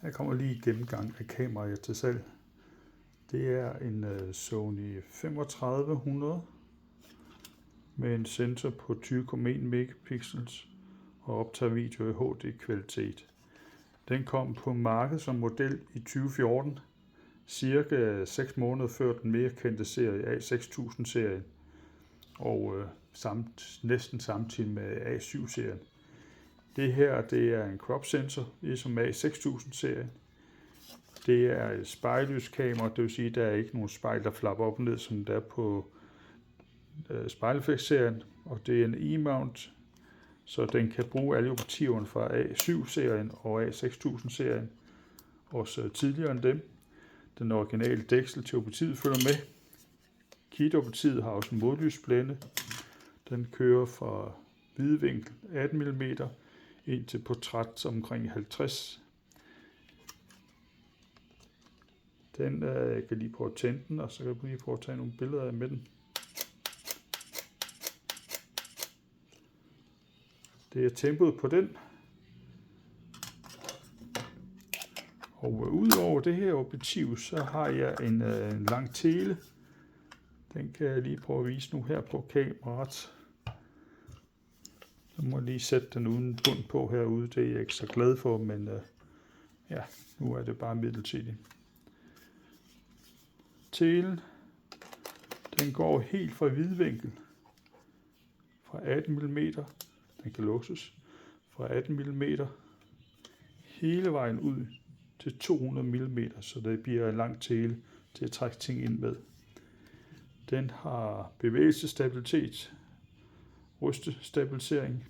Her kommer lige en gennemgang af kameraer til salg. Det er en Sony 3500 med en sensor på 20,1 megapixels og optager video i HD kvalitet. Den kom på markedet som model i 2014, cirka 6 måneder før den mere kendte serie A6000-serien, og næsten samtidig med A7-serien. Det her det er en crop sensor, ligesom A6000-serien. Det er et spejlløst kamera, det vil sige, at der er ikke nogen spejl, der flapper op og ned, som der er på spejleffektserien. Og det er en E-mount, så den kan bruge alle operativerne fra A7-serien og A6000-serien, også tidligere end dem. Den originale dæksel til operativet følger med. Kit-operativet har også en modlysblænde. Den kører fra vidvinkel 18 mm ind til portræt omkring 50. Jeg kan lige prøve at tænde den, og så kan jeg lige prøve at tage nogle billeder med den. Det er tempoet på den. Og udover det her objektiv, så har jeg en lang tele. Den kan jeg lige prøve at vise nu her på kameraet. Så må jeg lige sætte den uden bund på herude. Det er jeg ikke så glad for, men ja, nu er det bare midlertidigt. Telen, den går helt fra vidvinkel, fra 18 mm, den kan låses, fra 18 mm hele vejen ud til 200 mm, så det bliver en lang tele til at trække ting ind med. Den har bevægelsesstabilitet, rystestabilisering,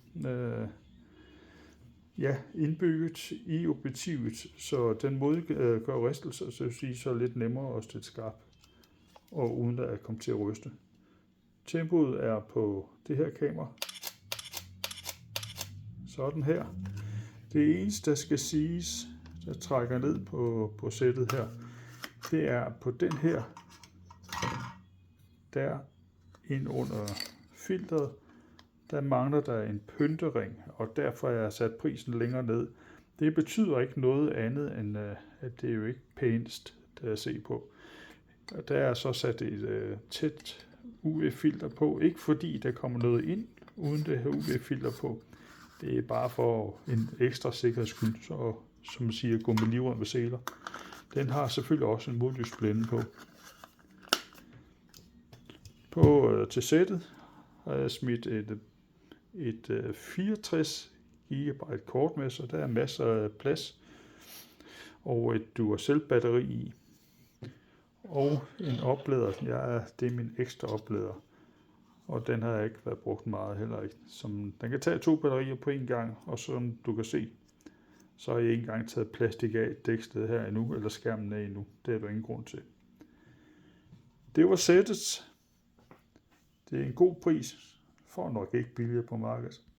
indbygget i objektivet, så den modgør rystelser, så vil sige, så lidt nemmere at stille skarp, og uden at komme til at ryste. Tempoet er på det her kamera sådan her. Det eneste, der skal siges, der trækker ned på sættet her, det er på den her, der ind under filteret, der mangler der en pyntering, og derfor har jeg sat prisen længere ned. Det betyder ikke noget andet, end at det er jo ikke pænest at se på. Der er så sat et tæt UV-filter på, ikke fordi der kommer noget ind uden det her UV-filter på. Det er bare for en ekstra sikkerheds skyld, så som man siger, gå med livrem med seler. Den har selvfølgelig også en modlysblænde på. Til sættet har jeg smidt et 64 GB kort med, så der er masser af plads, og et Duracell-batteri i, og en oplader. Det er min ekstra oplader, og den har jeg ikke været brugt meget heller ikke. Den kan tage 2 batterier på en gang, og som du kan se, så har jeg ikke engang taget plastik af dækslet her endnu, eller skærmen af endnu. Det er der ingen grund til. Det var sættet. Det er en god pris, for nok ikke billigere på markedet.